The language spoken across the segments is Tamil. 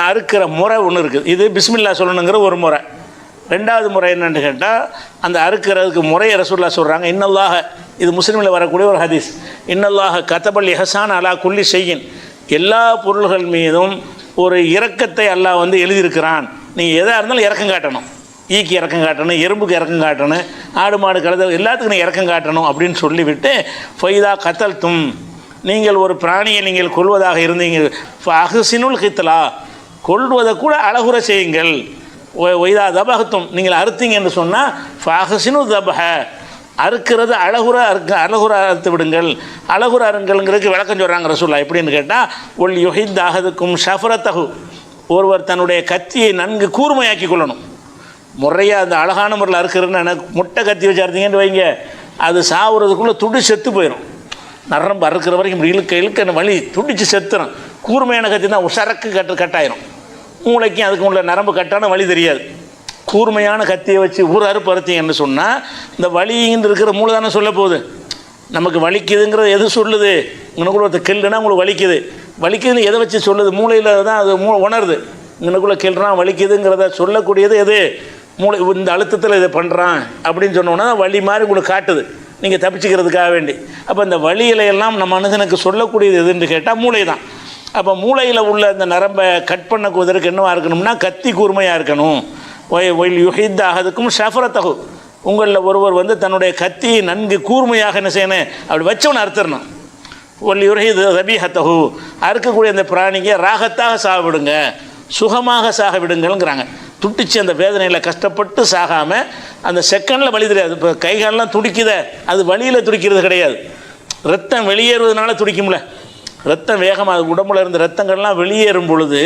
அறுக்கிற முறை ஒன்று இருக்குது. இது பிஸ்மில்லா சொல்லணுங்கிற ஒரு முறை. ரெண்டாவது முறை என்னென்னு கேட்டால், அந்த அறுக்கிறதுக்கு முறையை ரசூலுல்லாஹ் சொல்கிறாங்க. இன்னல்லாஹ, இது முஸ்லீமில் வரக்கூடிய ஒரு ஹதீஸ், இன்னல்லாஹ கதபல் இஹ்சான் அலா குல்லி ஷைஇன், எல்லா பொருள்கள் மீதும் ஒரு இரக்கத்தை அல்லாஹ் வந்து எழுதியிருக்கிறான். நீங்கள் எதாக இருந்தாலும் இறக்கம் காட்டணும். ஈக்கு இறக்கம் காட்டணும், எறும்புக்கு இறக்கம் காட்டணும், ஆடு மாடு கழுத எல்லாத்துக்கும் நீ இறக்கம் காட்டணும் அப்படின்னு சொல்லிவிட்டு, ஃபைதா கத்தல்தும், நீங்கள் ஒரு பிராணியை நீங்கள் கொல்வதாக இருந்தீங்க, அஹ்சினுல் கித்லா, கொல்வதை கூட அழகுற செய்யுங்கள். ஒய்தா தபகத்தும், நீங்கள் அறுத்தீங்க என்று சொன்னால் ஃபஹ்சினு தபஹ, அறுக்கிறது அழகுற அறுத்து விடுங்கள். அழகுற அருங்கள்ங்கிறதுக்கு விளக்கம் சொல்கிறாங்க ரசூலுல்லாஹ். எப்படின்னு கேட்டால், ஒல் யுஹித் அஹதுக்கும் ஷஃபரத்தஹு, ஒருவர் தன்னுடைய கத்தியை நன்கு கூர்மையாக்கி கொள்ளணும். முறையாக அந்த அழகான முறையில் அறுக்கிறதுன்னு எனக்கு முட்டை கத்தி வச்சு அறுத்தீங்கன்னு வைங்க, அது சாவுறதுக்குள்ளே துடி செத்து போயிடும். நரம்பு அறுக்கிற வரைக்கும் இழுக்க வலி துடிச்சு செத்துடும். கூர்மையான கத்தி தான் உசரக்கு கட்டாயிரும். மூளைக்கும் அதுக்கு உள்ள நரம்பு கட்டான வலி தெரியாது. கூர்மையான கத்தியை வச்சு ஒரு அறுப்பு அறுத்தீங்கன்னு சொன்னால், இந்த வலின்னு இருக்கிற மூளை தானே சொல்ல போகுது. நமக்கு வலிக்குதுங்கிறது எது சொல்லுது? உனக்குள்ள ஒருத்தர் கெல்லுனா உங்களுக்கு வலிக்குது. வலிக்குதுன்னு எதை வச்சு சொல்லுது? மூளையில் தான் அது உணருது. இங்கனுக்குள்ளே கெல்றான் வலிக்குதுங்கிறத சொல்லக்கூடியது எது? மூளை. இந்த அழுத்தத்தில் இதை பண்ணுறான் அப்படின்னு சொன்னோன்னா வலி மாதிரி உங்களுக்கு காட்டுது, நீங்கள் தப்பிச்சுக்கிறதுக்காக வேண்டி. அப்போ இந்த வலியிலையெல்லாம் நம்ம மனுஷனுக்கு சொல்லக்கூடியது எதுன்னு கேட்டால் மூளை தான். அப்போ மூளையில் உள்ள இந்த நரம்பை கட் பண்ணக்குவதற்கு என்னவாக இருக்கணும்னா கத்தி கூர்மையாக இருக்கணும். ஒயில் யுஹித் அஹதுக்கும் ஷஃபரத்தஹு, உங்களில் ஒருவர் வந்து தன்னுடைய கத்தியை நன்கு கூர்மையாக என்ன செய்யணும், அப்படி வச்சவனை அறுத்துடணும். ஒல் யுஹித் ரபீஹத்தஹு, அறுக்கக்கூடிய அந்த பிராணிக்கு ராகத்தாக சாக விடுங்க, சுகமாக சாக விடுங்கள்ங்கிறாங்க. துட்டிச்சு அந்த வேதனையில் கஷ்டப்பட்டு சாகாமல் அந்த செகண்டில் வலி தெரியாது. இப்போ கைகாலெலாம் துடிக்குத, அது வலியில் துடிக்கிறது கிடையாது, ரத்தம் வெளியேறுவதனால துடிக்கும்ல. ரத்தம் வேகமாக உடம்புல இருந்த ரத்தங்கள்லாம் வெளியேறும் பொழுது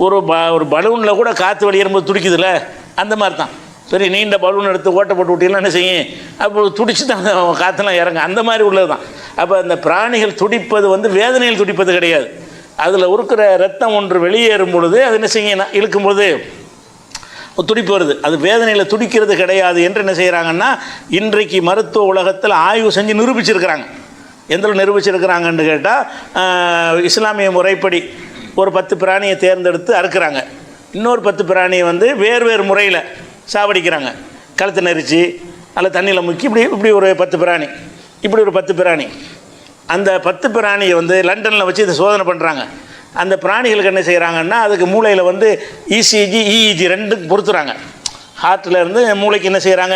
ஒரு பலூனில் கூட காற்று வெளியேறும்போது துடிக்குதுல்ல, அந்த மாதிரி தான். பெரிய நீண்ட பலூன் எடுத்து ஓட்ட போட்டு விட்டீங்கன்னா என்ன செய்யும், அப்போ துடிச்சு தான் காற்றுலாம் இறங்க, அந்த மாதிரி உள்ளது தான். அப்போ அந்த பிராணிகள் துடிப்பது வந்து வேதனையில் துடிப்பது கிடையாது. அதில் இருக்கிற ரத்தம் ஒன்று வெளியேறும் பொழுது அது என்ன செய்யணும், இழுக்கும்போது துடிப்பு வருது. அது வேதனையில் துடிக்கிறது கிடையாது என்று என்ன செய்கிறாங்கன்னா, இன்றைக்கு மருத்துவ உலகத்தில் ஆய்வு செஞ்சு நிரூபிச்சிருக்கிறாங்க. எந்தில் நிரூபிச்சிருக்கிறாங்கன்னு கேட்டால், இஸ்லாமிய முறைப்படி ஒரு 10 பிராணியை தேர்ந்தெடுத்து அறுக்கிறாங்க. இன்னொரு 10 பிராணியை வந்து வேறு முறையில் சாவடிக்கிறாங்க. கழுத்தை நெரிச்சு அல்ல தண்ணியில் முக்கி இப்படி ஒரு 10 பிராணி, இப்படி ஒரு 10 பிராணி. அந்த 10 பிராணியை வந்து லண்டனில் வச்சு இதை சோதனை பண்ணுறாங்க. அந்த பிராணிகளுக்கு என்ன செய்கிறாங்கன்னா, அதுக்கு மூளையில் வந்து இசிஜி இஇஜி ரெண்டுக்கு பொறுத்துறாங்க. ஹார்ட்டில் இருந்து மூளைக்கு என்ன செய்கிறாங்க,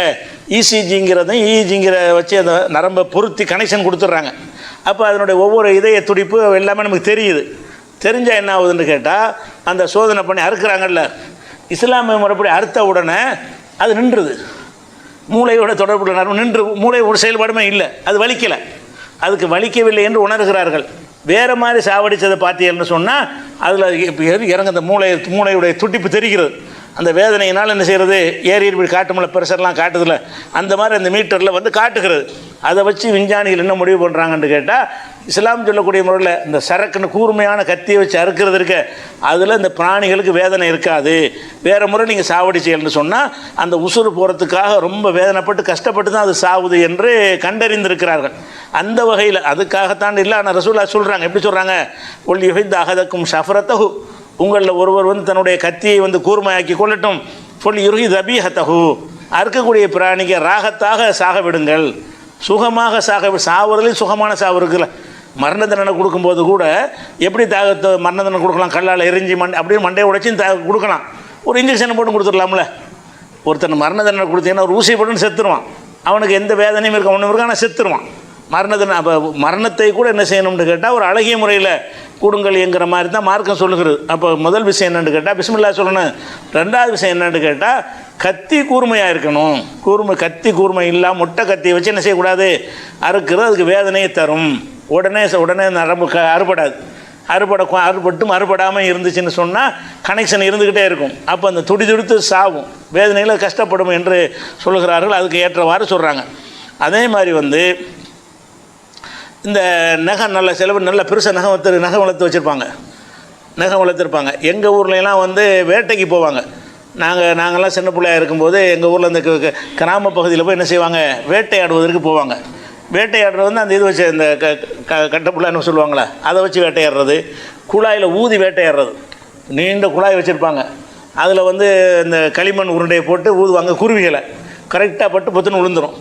இசிஜிங்கிறதும் இஇஜிங்கிற வச்சு அந்த நரம்பை பொருத்தி கனெக்ஷன் கொடுத்துட்றாங்க. அப்போ அதனுடைய ஒவ்வொரு இதய துடிப்பு எல்லாமே நமக்கு தெரியுது. தெரிஞ்சால் என்ன ஆகுதுன்னு கேட்டால், அந்த சோதனை பண்ணி அறுக்கிறாங்கல்ல, இஸ்லாமிய முறைப்படி அறுத்த உடனே அது நின்றுது. மூளையோட தொடர்புள்ள நரம்பு நின்று, மூளை ஒரு செயல்பாடுமே இல்லை, அது வலிக்கலை. அதுக்கு வலிக்கவில்லை என்று உணர்கிறார்கள். வேறு மாதிரி சாவடித்ததை பார்த்தீங்கன்னு சொன்னால் அதில் இறங்க அந்த மூளையுடைய துடிப்பு தெரிகிறது. அந்த வேதனையினால் என்ன செய்கிறது, ஏறி காட்டுமில்ல, ப்ரெஷர்லாம் காட்டுதில்ல, அந்த மாதிரி அந்த மீட்டரில் வந்து காட்டுகிறது. அதை வச்சு விஞ்ஞானிகள் என்ன முடிவு பண்ணுறாங்கன்னு கேட்டால், இஸ்லாம் சொல்லக்கூடிய முறையில் இந்த சரக்குன்னு கூர்மையான கத்தியை வச்சு அறுக்கிறது இருக்க, அதில் இந்த பிராணிகளுக்கு வேதனை இருக்காது. வேறு முறை நீங்கள் சாவடிச்சீங்கன்னு சொன்னால் அந்த உசுறு போகிறதுக்காக ரொம்ப வேதனைப்பட்டு கஷ்டப்பட்டு தான் அது சாவுது என்று கண்டறிந்திருக்கிறார்கள். அந்த வகையில் அதுக்காகத்தான் இல்லை. ஆனால் ரசூலுல்லாஹ் சொல்கிறாங்க, எப்படி சொல்கிறாங்க, ஒல் யுஹித் அஹதுக்கும் ஷஃபரத்தஹு, உங்களில் ஒருவர் வந்து தன்னுடைய கத்தியை வந்து கூர்மையாக்கி கொள்ளட்டும். ஒல் யுஹித் ரபீஹத்தஹு, அறுக்கக்கூடிய பிராணிக்கு ராகத்தாக சாக விடுங்கள், சுகமாக சாவுறதுலேயும் சுகமான சாவு இருக்குல்ல. மரண தண்டனை கொடுக்கும்போது கூட எப்படி மரண தண்டனை கொடுக்கலாம், கல்லால் எரிஞ்சி அப்படின்னு மண்டையை உடைச்சி கொடுக்கலாம். ஒரு இன்ஜெக்ஷனை போட்டு கொடுத்துடலாம்ல. ஒருத்தன் மரண தண்டனை கொடுத்தீங்கன்னா ஒரு ஊசி போட்டுன்னு செத்துருவான், அவனுக்கு எந்த வேதனையும் இருக்க ஒன்றும் இருக்கா, ஆனால் செத்துருவான். மரண தண்டனை அப்போ மரணத்தை கூட என்ன செய்யணும்னு கேட்டால் ஒரு அழகிய முறையில் கொடுங்கள் என்கிற மாதிரி தான் மார்க்கம் சொல்லுகிறது. அப்போ முதல் விஷயம் என்னென்னு கேட்டால் பிஸ்மில்லாஹ் சொல்லணும். ரெண்டாவது விஷயம் என்னென்னு கேட்டால் கத்தி கூர்மையாக இருக்கணும். கத்தி கூர்மை இல்லாமல் முட்டை கத்தியை வச்சு என்ன செய்யக்கூடாது, அறுக்கிறது அதுக்கு வேதனையை தரும். உடனே நரம்பு அறுபட்டும் அறுபடாமல் இருந்துச்சுன்னு சொன்னால் கனெக்ஷன் இருந்துக்கிட்டே இருக்கும். அப்போ அந்த துடித்து சாவும், வேதனையில் கஷ்டப்படும் என்று சொல்லுகிறார்கள். அதுக்கு ஏற்றவாறு சொல்கிறாங்க. அதே மாதிரி வந்து இந்த நகம் நல்ல சில பேர் நல்ல பெருசாக நகம் வளர்த்து வச்சுருப்பாங்க. எங்கள் ஊர்லலாம் வந்து வேட்டைக்கு போவாங்க. நாங்கள்லாம் சின்ன பிள்ளையாக இருக்கும்போது எங்கள் ஊரில் இந்த கிராம பகுதியில் போய் என்ன செய்வாங்க, வேட்டையாடுவதற்கு போவாங்க. வேட்டையாடுறது வந்து அந்த இது வச்சு இந்த கட்டப்புள்ளான்னு சொல்லுவாங்களே, அதை வச்சு வேட்டையாடுறது, குழாயில் ஊதி வேட்டையாடுறது. நீண்ட குழாய் வச்சுருப்பாங்க. அதில் வந்து இந்த களிமண் உருண்டையை போட்டு ஊதுவாங்க குருவிகளை. கரெக்டாக பட்டு பொத்துன்னு விழுந்துடும்.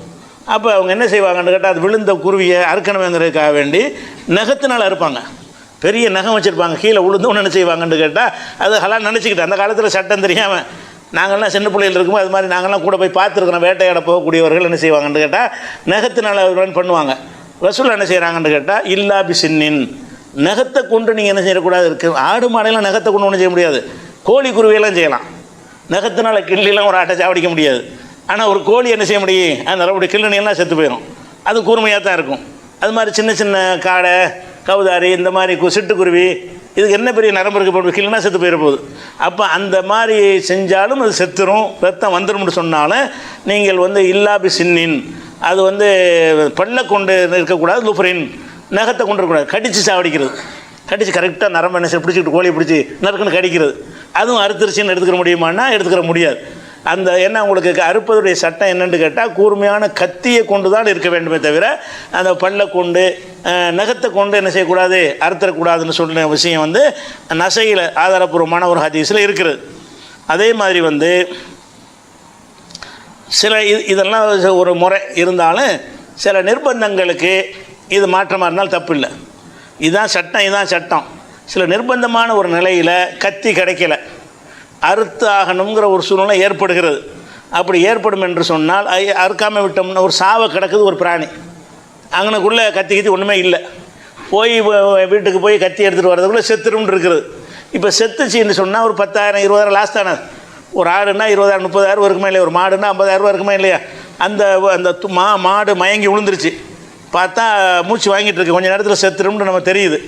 அப்போ அவங்க என்ன செய்வாங்கன்னு கேட்டால் அது விழுந்த குருவியை அறுக்கணுங்கிறதுக்காக வேண்டி நகத்தினால் அறுப்பாங்க. பெரிய நகம் வச்சுருப்பாங்க. கீழே விழுந்தோன்னு என்ன செய்வாங்கன்னு கேட்டால் அது ஹலால் நினச்சிக்கிட்டு அந்த காலத்தில் சட்டம் தெரியாமல் நாங்கள்லாம் சின்ன பிள்ளைகள் இருக்கும்போது அது மாதிரி நாங்கள்லாம் கூட போய் பார்த்துருக்குறோம். வேட்டையாட போகக்கூடியவர்கள் என்ன செய்வாங்கன்னு கேட்டால் நகத்தினால் பண்ணுவாங்க. ரசூல் என்ன செய்கிறாங்கன்னு கேட்டால் இல்லா பிசின்னின், நகத்தை கொண்டு நீங்கள் என்ன செய்யக்கூடாது இருக்குது. ஆடு மாடையெல்லாம் நகத்தை கொண்டு ஒன்றும் செய்ய முடியாது. கோழி குருவியெல்லாம் செய்யலாம். நகத்தினால் கிள்ளிலாம் ஒரு ஆட்டை சாவடிக்க முடியாது. ஆனால் ஒரு கோழி என்ன செய்ய முடியும், அந்த அப்படி கிள்ளினியெல்லாம் செத்து போயிடும். அது கூர்மையாக தான் இருக்கும். அது மாதிரி சின்ன சின்ன காடை, கவுதாரி, இந்த மாதிரி சிட்டுக்குருவி, இதுக்கு என்ன பெரிய நரம்பு இருக்குது, கிள்ளினா செத்து போயிட போகுது. அப்போ அந்த மாதிரி செஞ்சாலும் அது செத்துரும், ரத்தம் வந்துடும்னு சொன்னாலும் நீங்கள் வந்து இல்லாபி சின்னின், அது வந்து பல்ல கொண்டு இருக்கக்கூடாது. லுஃப்ரின், நகத்தை கொண்டு இருக்கக்கூடாது. கடித்து சாவடிக்கிறது, கடித்து கரெக்டாக நரம்பு என்ன பிடிச்சிக்கிட்டு கோழியை பிடிச்சி நறுக்குன்னு கடிக்கிறது, அதுவும் அறுத்துருச்சின்னு எடுத்துக்கிற முடியுமான்னா எடுத்துக்கிற முடியாது. அந்த என்ன உங்களுக்கு அறுப்பதுடைய சட்டம் என்னென்னு கேட்டால் கூர்மையான கத்தியை கொண்டு தான் இருக்க வேண்டுமே தவிர அந்த பல்லை கொண்டு நகத்தை கொண்டு என்ன செய்யக்கூடாது, அறுத்தரக்கூடாதுன்னு சொல்கிற விஷயம் வந்து நசையில் ஆதாரப்பூர்வமான ஒரு ஹதீஸில் இருக்கிறது. அதே மாதிரி வந்து சில இதெல்லாம் ஒரு முறை இருந்தாலும் சில நிர்பந்தங்களுக்கு இது மாற்றமாக இருந்தால் தப்பு இல்லை. இதுதான் சட்டம், இதுதான் சட்டம். சில நிர்பந்தமான ஒரு நிலையில் கத்தி கிடைக்கல, அறுத்து ஆகணுங்கிற ஒரு சூழ்நிலை ஏற்படுகிறது. அப்படி ஏற்படும் என்று சொன்னால் அறுக்காமல் விட்டோம்னா ஒரு சாவை கிடக்குது ஒரு பிராணி, அங்கனுக்குள்ளே கத்தி கத்தி ஒன்றுமே இல்லை, போய் வீட்டுக்கு போய் கத்தி எடுத்துகிட்டு வர்றதுக்குள்ளே செத்துரும்னு இருக்குது. இப்போ செத்துச்சின்னு சொன்னால் ஒரு 10,000 20,000 லாஸ் தானே. ஒரு ஆடுனா 20,000 30,000 இருக்குமா இல்லையா, ஒரு மாடுனா 50,000 இருக்குமா இல்லையா. அந்த அந்த மாடு மயங்கி விழுந்துருச்சு, பார்த்தா மூச்சு வாங்கிட்டு இருக்கு, கொஞ்சம் நேரத்தில் செத்துரும்னு நம்ம தெரியுது.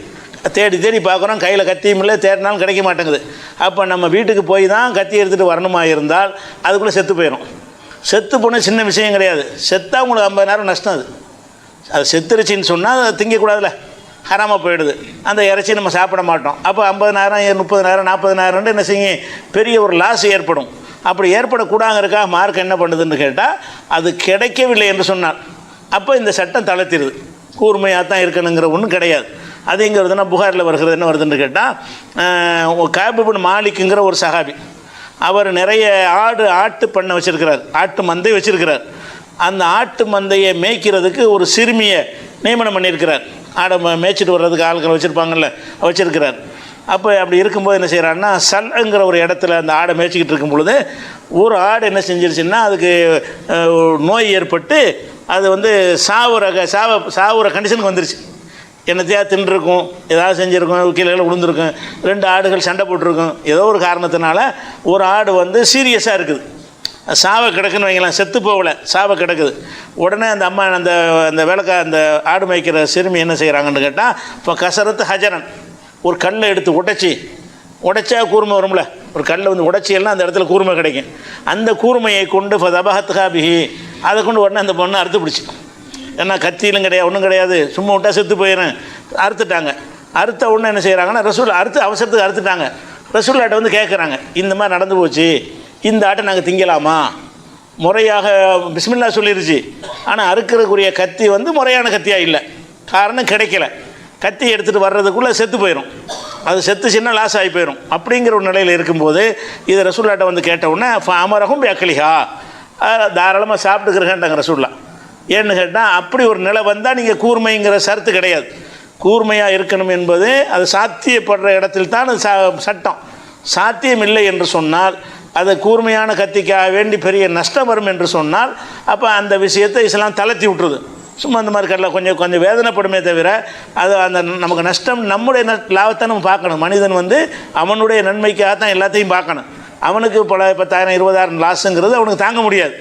தேடி தேடி பார்க்குறோம், கையில் கத்தியும் இல்லை, தேடினாலும் கிடைக்க மாட்டேங்குது. அப்போ நம்ம வீட்டுக்கு போய் தான் கத்தி எடுத்துகிட்டு வரணுமா இருந்தால் அதுக்குள்ளே செத்து போயிடும். செத்து போனால் சின்ன விஷயம் கிடையாது, செத்தா உங்களுக்கு 50,000 நஷ்டம். அது செத்துருச்சின்னு சொன்னால் அதை திங்கக்கூடாதுல்ல, ஹராமாக போயிடுது. அந்த இறைச்சி நம்ம சாப்பிட மாட்டோம். அப்போ 50,000 30,000 40,000 என்ன செய்யும், பெரிய ஒரு லாஸ் ஏற்படும். அப்படி ஏற்படக்கூடாங்கிறக்காக மார்க் என்ன பண்ணுதுன்னு கேட்டால் அது கிடைக்கவில்லை என்று சொன்னால் அப்போ இந்த சட்டம் தளர்த்திடுது. கூர்மையாக தான் இருக்கணுங்கிற ஒன்றும் கிடையாது. அதுங்கிறதுனா புகாரில் வருகிறது என்ன வருதுன்னு கேட்டால் காபிபின் மாலிக்குங்கிற ஒரு சஹாபி, அவர் நிறைய ஆட்டு பண்ணை வச்சுருக்கிறார், ஆட்டு மந்தை வச்சுருக்கிறார். அந்த ஆட்டு மந்தையை மேய்க்கிறதுக்கு ஒரு சிறுமியை நியமனம் பண்ணியிருக்கிறார். ஆடை மேய்ச்சிட்டு வர்றதுக்கு ஆட்கள் வச்சுருப்பாங்கள்ல, வச்சுருக்கிறார். அப்போ அப்படி இருக்கும்போது என்ன செய்கிறாருன்னா சல்ங்கிற ஒரு இடத்துல அந்த ஆடை மேய்ச்சிக்கிட்டு இருக்கும் பொழுது ஒரு ஆடு என்ன செஞ்சிருச்சுன்னா அதுக்கு நோய் ஏற்பட்டு அது வந்து சாவுற கண்டிஷனுக்கு வந்துருச்சு. என்னத்தையா தின்றுருக்கும், ஏதாவது செஞ்சுருக்கும், கீழே விழுந்திருக்கும், 2 ஆடுகள் சண்டை போட்டிருக்கும். ஏதோ ஒரு காரணத்தினால ஒரு ஆடு வந்து சீரியஸாக இருக்குது, சாவை கிடக்குன்னு வைங்களேன், செத்து போகலை, சாவை கிடக்குது. உடனே அந்த அம்மா அந்த அந்த ஆடு மேய்க்கிற சிறுமி என்ன செய்கிறாங்கன்னு கேட்டால் இப்போ கசரத்து ஹஜரன், ஒரு கல்லை எடுத்து உடைச்சா கூர்மை வரும்ல, ஒரு கல்லை வந்து உடைச்சியெல்லாம் அந்த இடத்துல கூர்மை கிடைக்கும். அந்த கூர்மையை கொண்டு இப்போ தபஹத்காபிஹி, அதை கொண்டு உடனே அந்த பொண்ணை அறுத்து பிடிச்சி, ஏன்னா கத்தியிலும் கிடையாது ஒன்றும் கிடையாது, சும்மா விட்டால் செத்து போயிடும், அறுத்துட்டாங்க. அறுத்த உடனே என்ன செய்கிறாங்கன்னா ரசூல் அவசரத்துக்கு அறுத்துட்டாங்க. ரசூல்லாட்ட வந்து கேட்குறாங்க, இந்த மாதிரி நடந்து போச்சு, இந்த ஆட்டை நாங்கள் திங்கலாமா? முறையாக பிஸ்மில்லா சொல்லிருச்சு, ஆனால் அறுக்கிறதுக்குரிய கத்தி வந்து முறையான கத்தியாக இல்லை, காரணம் கிடைக்கல. கத்தி எடுத்துகிட்டு வர்றதுக்குள்ளே செத்து போயிடும், அது செத்துச்சுன்னா லாஸ் ஆகி போயிடும். அப்படிங்கிற ஒரு நிலையில் இருக்கும்போது இதை ரசூல்லாட்ட வந்து கேட்டவுடனே அமரகும் அக்கலிஹா, தாராளமாக சாப்பிட்டுக்கிறேன்ட்டாங்க ரசூல்லா. ஏன்னு கேட்டால் அப்படி ஒரு நிலை வந்தால் நீங்கள் கூர்மைங்கிற சரத்து கிடையாது. கூர்மையாக இருக்கணும் என்பது அது சாத்தியப்படுற இடத்தில் தான் அது சட்டம். சாத்தியம் இல்லை என்று சொன்னால் அது கூர்மையான கத்திக்காக வேண்டி பெரிய நஷ்டம் வரும் என்று சொன்னால் அப்போ அந்த விஷயத்தை இஸ்லாம் தளர்த்தி விட்டுருது. சும்மா அந்த மாதிரி கடல கொஞ்சம் வேதனைப்படுமே தவிர அது அந்த நமக்கு நஷ்டம் நம்முடைய லாபத்தை நம்ம பார்க்கணும். மனிதன் வந்து அவனுடைய நன்மைக்காக தான் எல்லாத்தையும் பார்க்கணும். அவனுக்கு பல 10,000 20,000 லாஸுங்கிறது அவனுக்கு தாங்க முடியாது.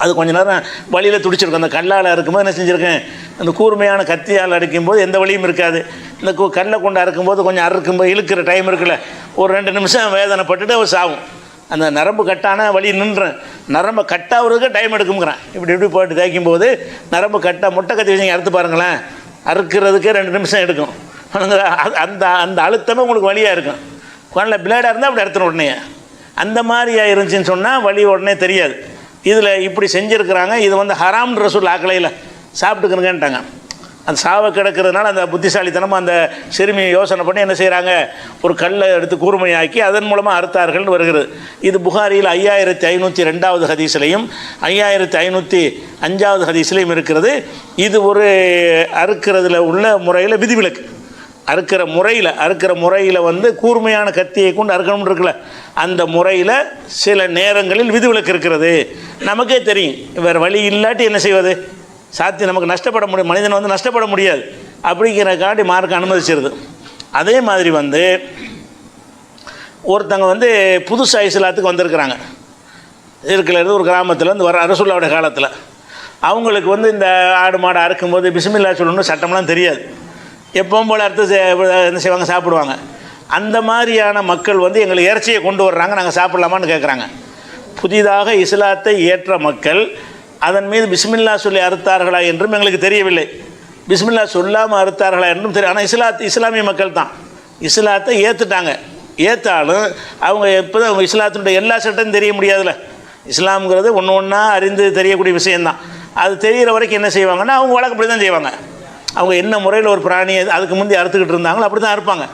அது கொஞ்சம் நேரம் வழியில் துடிச்சிருக்கும். அந்த கல்லால் அறுக்கும்போது என்ன செஞ்சுருக்கேன், அந்த கூர்மையான கத்தியால் அடிக்கும்போது எந்த வழியும் இருக்காது. இந்த கல்லை கொண்டு அறுக்கும்போது கொஞ்சம் அறுக்கும்போது இழுக்கிற டைம் இருக்குல்ல, ஒரு 2 நிமிஷம் வேதனைப்பட்டுட்டு அவர் சாவும். அந்த நரம்பு கட்டான வழி நின்றேன், நரம்பை கட்டாகிறதுக்கு டைம் எடுக்குங்கிறேன். இப்படி போட்டு தேய்க்கும்போது நரம்பு கட்டா முட்டை கத்தி வச்சு அறுத்து பாருங்களேன், அறுக்கிறதுக்கே 2 நிமிஷம் எடுக்கும். அந்த அந்த அழுத்தமே உங்களுக்கு வழியாக இருக்கும். குழந்தை பிளேடாக இருந்தால் அப்படி அறுத்துன உடனே அந்த மாதிரியாக இருந்துச்சின்னு சொன்னால் வழி உடனே தெரியாது. இதில் இப்படி செஞ்சுருக்கிறாங்க. இது வந்து ஹராம் ரசூல் ஆக்கலையில் சாப்பிட்டுக்கிறங்கன்ட்டாங்க. அந்த சாவை கிடக்கிறதுனால அந்த புத்திசாலித்தனமாக அந்த சிறுமி யோசனை பண்ணி என்ன செய்கிறாங்க, ஒரு கல்லை எடுத்து கூர்மையாக்கி அதன் மூலமாக அறுத்தார்கள்னு வருகிறது. இது புகாரியில் 5502வது ஹதீஸ்லையும் 5505வது ஹதீஸ்லையும் இருக்கிறது. இது ஒரு அறுக்கிறதுல உள்ள முறையில் விதிவிலக்கு. அறுக்கிற முறையில் வந்து கூர்மையான கத்தியை கொண்டு அறுக்கணும்னு இருக்குல்ல, அந்த முறையில் சில நேரங்களில் விதிவிலக்கு இருக்கிறது. நமக்கே தெரியும், வேறு வழி இல்லாட்டி என்ன செய்வது, நமக்கு நஷ்டப்பட முடியும், மனிதன் வந்து நஷ்டப்பட முடியாது அப்படிங்கிறக்காண்டி மார்க்க அனுமதிச்சிருது. அதே மாதிரி வந்து ஒருத்தங்க வந்து புதுசாக இஸ்லாத்துக்கு வந்திருக்கிறாங்க, இருக்கிறது ஒரு கிராமத்தில் வந்து வர ரசூலுல்லாஹ்வுடைய காலத்தில். அவங்களுக்கு வந்து இந்த ஆடு மாடு அறுக்கும்போது பிஸ்மில்லாஹ் சொல்லணும்னு சட்டம்லாம் தெரியாது. எப்பவும் போல் அறுத்து என்ன செய்வாங்க, சாப்பிடுவாங்க. அந்த மாதிரியான மக்கள் வந்து எங்களுக்கு இறைச்சியை கொண்டு வர்றாங்க, நாங்கள் சாப்பிட்லாமான்னு கேட்குறாங்க. புதிதாக இஸ்லாத்தை ஏற்ற மக்கள் அதன் மீது பிஸ்மில்லா சொல்லி அறுத்தார்களா என்றும் எங்களுக்கு தெரியவில்லை, பிஸ்மில்லா சொல்லாமல் அறுத்தார்களா என்றும் தெரியும். ஆனால் இஸ்லாமிய மக்கள் தான் இஸ்லாத்தை ஏற்றுட்டாங்க. ஏற்றாலும் அவங்க எப்போதான் அவங்க இஸ்லாத்தினுடைய எல்லா சட்டமும் தெரிய முடியாதுல்ல. இஸ்லாம்ங்கிறது ஒன்று ஒன்றா அறிந்து தெரியக்கூடிய விஷயந்தான். அது தெரிகிற வரைக்கும் என்ன செய்வாங்கன்னா அவங்க வழக்கப்படி தான் செய்வாங்க. அவங்க என்ன முறையில் ஒரு பிராணியை அதுக்கு முந்தைய அறுத்துக்கிட்டு இருந்தாங்களோ அப்படி தான் அறுப்பாங்க.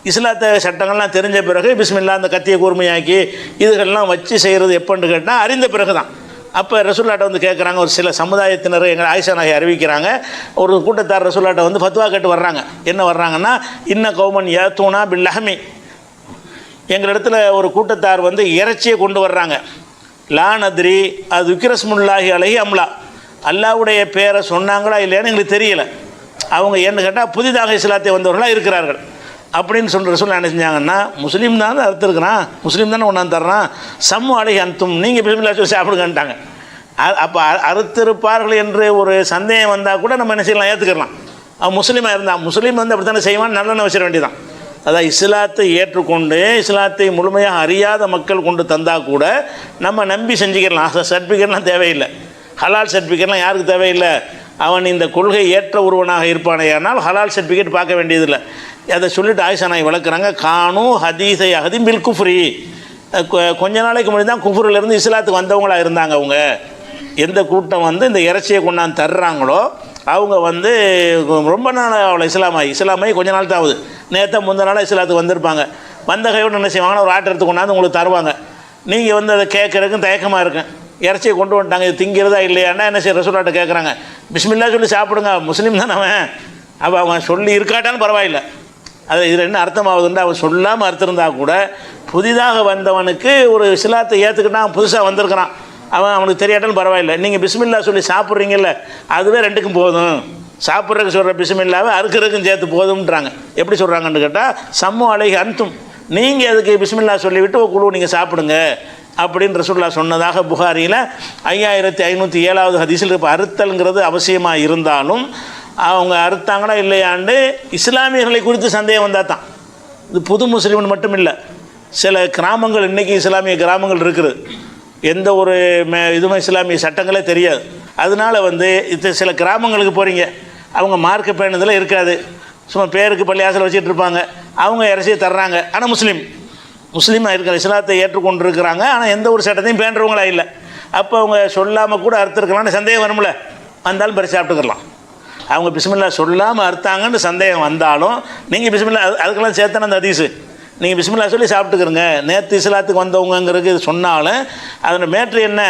இஸ்லாத்த சட்டங்கள்லாம் தெரிஞ்ச பிறகு பிஸ்மில்லா அந்த கத்தியை கூர்மையாக்கி இதுகள்லாம் வச்சு செய்கிறது எப்போன்னு கேட்டால் அறிந்த பிறகு தான். அப்போ ரசூலுல்லாஹ்ட்ட வந்து கேட்குறாங்க, ஒரு சில சமுதாயத்தினர் எங்கள் ஆயிஷா நாயகி அறிவிக்கிறாங்க, ஒரு கூட்டத்தார் ரசூலுல்லாஹ்ட்ட வந்து ஃபத்வா கேட்டு வர்றாங்க. என்ன வர்றாங்கன்னா, இன்ன கௌமன் யாத்தூனா பில்லஹமி, எங்களிடத்துல ஒரு கூட்டத்தார் வந்து இறைச்சியை கொண்டு வர்றாங்க. லா நத்ரி அது விக்ரஸ்முல்லாஹி அலைஹி அம்லா, அல்லாஹ்வுடைய பேரை சொன்னாங்களா இல்லையான்னு எங்களுக்கு தெரியலை. அவங்க என்ன கேட்டால் புதிதாக இஸ்லாத்தை வந்தவர்களாக இருக்கிறார்கள் அப்படின்னு சொல்கிற ரசூலுல்லாஹ் என்ன செஞ்சாங்கன்னா, முஸ்லீம் தானே அறுத்துருக்குறான், முஸ்லீம் தானே ஒன்றாந்து தர்றான், சம்மு அலைஹி அன்தும், நீங்கள் பிஸ்மில்லாஹ் சொல்லி சாப்பிடுங்கன்ட்டாங்க. அப்போ அறுத்திருப்பார்கள் என்று ஒரு சந்தேகம் வந்தால் கூட நம்ம என்ன செய்யலாம், ஏற்றுக்கலாம். அவன் முஸ்லீமாக இருந்தால், முஸ்லீம் வந்து அப்படி தானே செய்வான், நல்லெண்ணெய் வச்சிட வேண்டியதான். அதான் இஸ்லாத்தை ஏற்றுக்கொண்டு இஸ்லாத்தை முழுமையாக அறியாத மக்கள் கொண்டு தந்தால் கூட நம்ம நம்பி செஞ்சுக்கலாம். சர்டிஃபிகேட்லாம் தேவையில்லை, ஹலால் சர்டிஃபிகேட்லாம் யாருக்கு தேவையில்லை. அவன் இந்த கொள்கை ஏற்ற ஒருவனாக இருப்பானேயானால் ஹலால் சர்டிஃபிகேட் பார்க்க வேண்டியதில்லை. அதை சொல்லிட்டு ஆயிஷா நாயகி விளக்குறாங்க, கானு ஹதீஸை அகதி பில் குஃப்ரி, கொஞ்ச நாளைக்கு முன்னாடி தான் குஃப்ரிலேருந்து இஸ்லாத்துக்கு வந்தவங்களாக இருந்தாங்க. அவங்க எந்த கூட்டம் வந்து இந்த இறைச்சியை கொண்டாந்து தர்றாங்களோ அவங்க வந்து ரொம்ப நாள் அவளை இஸ்லாமாயி கொஞ்ச நாள் தான் ஆகுது. நேற்று முந்தின நாள் இஸ்லாத்துக்கு வந்திருப்பாங்க. வந்த கையோடு என்ன செய்வாங்கன்னா ஒரு ஆட்டை எடுத்து கொண்டாந்து உங்களுக்கு தருவாங்க. நீங்கள் வந்து அதை கேட்குறதுக்கும் தயக்கமாக இருக்கும். இறைச்சியை கொண்டு வந்துட்டாங்க, இது திங்கிறதா இல்லையான்னா என்ன செய்ய, ரசூலுல்லாஹ்ட்ட கேட்குறாங்க, பிஸ்மில்லா சொல்லி சாப்பிடுங்க, முஸ்லீம் தான் அவன். அப்போ அவன் சொல்லி இருக்காட்டான்னு பரவாயில்லை. அது இதில் என்ன அர்த்தமாகுதுன்னா, அவன் சொல்லாமல் அர்த்தம் கூட புதிதாக வந்தவனுக்கு ஒரு இஸ்லாத்தை ஏற்றுக்கிட்டான், புதுசாக வந்திருக்கிறான், அவனுக்கு தெரியாட்டாலும் பரவாயில்லை. நீங்கள் பிஸ்மில்லா சொல்லி சாப்பிட்றீங்கல்ல, அதுவே ரெண்டுக்கும் போதும். சாப்பிட்றதுக்கு சொல்கிற பிஸ்மில்லாவை அறுக்கிறதுக்கும் சேர்த்து போதும்ன்றாங்க. எப்படி சொல்கிறாங்கன்னு கேட்டால், சம்மு அலைஹி அன்தும், நீங்கள் அதுக்கு பிஸ்மில்லா சொல்லிவிட்டு ஒரு குழு நீங்கள் சாப்பிடுங்க அப்படின்னு ரசூலுல்லாஹ் சொன்னதாக புகாரியில் 5507வது ஹதீஸில் இப்போ அறுத்தல்ங்கிறது அவசியமாக இருந்தாலும் அவங்க அறுத்தாங்களா இல்லையாண்டு இஸ்லாமியர்களை குறித்து சந்தேகம் வந்தால் தான். இது புது முஸ்லீம்னு மட்டும் இல்லை, சில கிராமங்கள் இன்றைக்கி இஸ்லாமிய கிராமங்கள் இருக்குது, எந்த ஒரு இதுவும் இஸ்லாமிய சட்டங்களே தெரியாது. அதனால் வந்து சில கிராமங்களுக்கு போகிறீங்க, அவங்க மார்க்க பேணுதல் இருக்காது, சும்மா பேருக்கு பள்ளியாசல் வச்சுட்டு இருப்பாங்க, அவங்க இறைச்சியை தர்றாங்க. ஆனால் முஸ்லீமாக இருக்கிற இஸ்லாத்தை ஏற்றுக்கொண்டிருக்கிறாங்க, ஆனால் எந்த ஒரு சட்டத்தையும் பேண்டுறவங்களா இல்லை. அப்போ அவங்க சொல்லாமல் கூட அறுத்துருக்கலாம்னு சந்தேகம் வரும்ல, வந்தாலும் பறி சாப்பிட்டுக்கலாம். அவங்க பிஸ்மில்லா சொல்லாமல் அறுத்தாங்கன்னு சந்தேகம் வந்தாலும் நீங்கள் பிஸ்மில்லா அதுக்கெல்லாம் சேர்த்தான அந்த ஹதீஸு, நீங்கள் பிஸ்மில்லா சொல்லி சாப்பிட்டுக்கிறங்க. நேற்று இஸ்லாத்துக்கு வந்தவங்கிறது சொன்னாலும் அதோட மேட்ரு என்ன,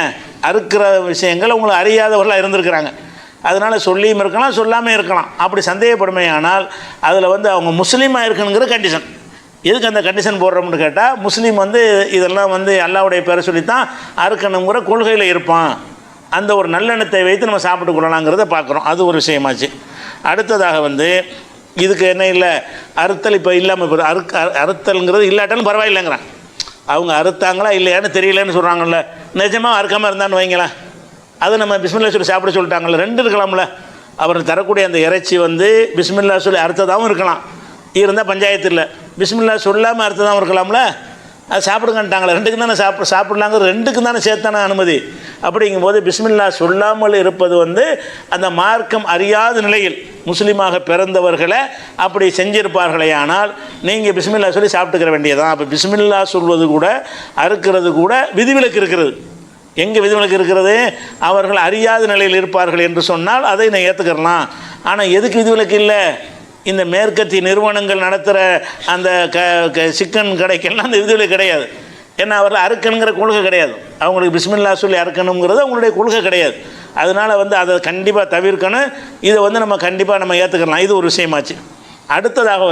அறுக்கிற விஷயங்கள் உங்களுக்கு அறியாதவர்களாக இருந்திருக்கிறாங்க. அதனால் சொல்லியும் இருக்கலாம், சொல்லாமல் இருக்கலாம். அப்படி சந்தேகப்படுமே ஆனால் அதில் வந்து அவங்க முஸ்லீமாக இருக்கணுங்கிற கண்டிஷன். எதுக்கு அந்த கண்டிஷன் போடுறோம்னு கேட்டால், முஸ்லீம் வந்து இதெல்லாம் வந்து அல்லாஹ்வுடைய பேரை சொல்லித்தான் அறுக்கணுங்கிற கொள்கையில் இருப்பான், அந்த ஒரு நல்லெண்ணத்தை வைத்து நம்ம சாப்பிட்டு கொள்ளலாங்கிறத பார்க்குறோம். அது ஒரு விஷயமாச்சு. அடுத்ததாக வந்து இதுக்கு என்ன இல்லை, அறுத்தல் இப்போ இல்லாமல் இப்போ அறுத்தல்ங்கிறது இல்லாட்டாலும் பரவாயில்லைங்கிறான். அவங்க அறுத்தாங்களா இல்லையான்னு தெரியலன்னு சொல்கிறாங்கல்ல, நிஜமாக அறுக்காமல் இருந்தான்னு வைங்களேன், அது நம்ம பிஸ்மில்லா சொல்லி சாப்பிட சொல்லிட்டாங்கல்ல, ரெண்டு இருக்கலாம்ல. அவர் தரக்கூடிய அந்த இறைச்சி வந்து பிஸ்மில்லா சொல்லி அறுத்ததாகவும் இருக்கலாம், இருந்தால் பஞ்சாயத்து இல்லை, பிஸ்மில்லா சொல்லாமல் அறுத்ததாகவும் இருக்கலாம்ல, அது சாப்பிடுங்கன்ட்டாங்களே, ரெண்டுக்கும் தானே சாப்பிட்லாங்கிற ரெண்டுக்கும் தானே சேர்த்தான அனுமதி. அப்படிங்கும்போது பிஸ்மில்லா சொல்லாமல் இருப்பது வந்து அந்த மார்க்கம் அறியாத நிலையில் முஸ்லீமாக பிறந்தவர்களை அப்படி செஞ்சிருப்பார்களே, ஆனால் நீங்கள் பிஸ்மில்லா சொல்லி சாப்பிட்டுக்கிற வேண்டியதான். அப்போ பிஸ்மில்லா சொல்வது கூட அறுக்கிறது கூட விதிவிலக்கு இருக்கிறது. எங்கே விதிவிலக்கு இருக்கிறது, அவர்கள் அறியாத நிலையில் இருப்பார்கள் என்று சொன்னால் அதை நான் ஏற்றுக்கிறலாம். ஆனால் எதுக்கு விதிவிலக்கு இல்லை? இந்த மேற்கத்திய நிறுவனங்கள் நடத்துகிற அந்த சிக்கன் கடைக்கெல்லாம் அந்த விதிவிலக்கு கிடையாது. ஏன்னா அவரில் அறுக்கணுங்கிற கொள்கை கிடையாது. அவங்களுக்கு பிஸ்மில்லா சொல்லி அறுக்கணுங்கிறது அவங்களுடைய கொள்கை கிடையாது. அதனால் அதை கண்டிப்பாக தவிர்க்கணும். இதை நம்ம கண்டிப்பாக நம்ம ஏற்றுக்கலாம். இது ஒரு விஷயமாச்சு. அடுத்ததாக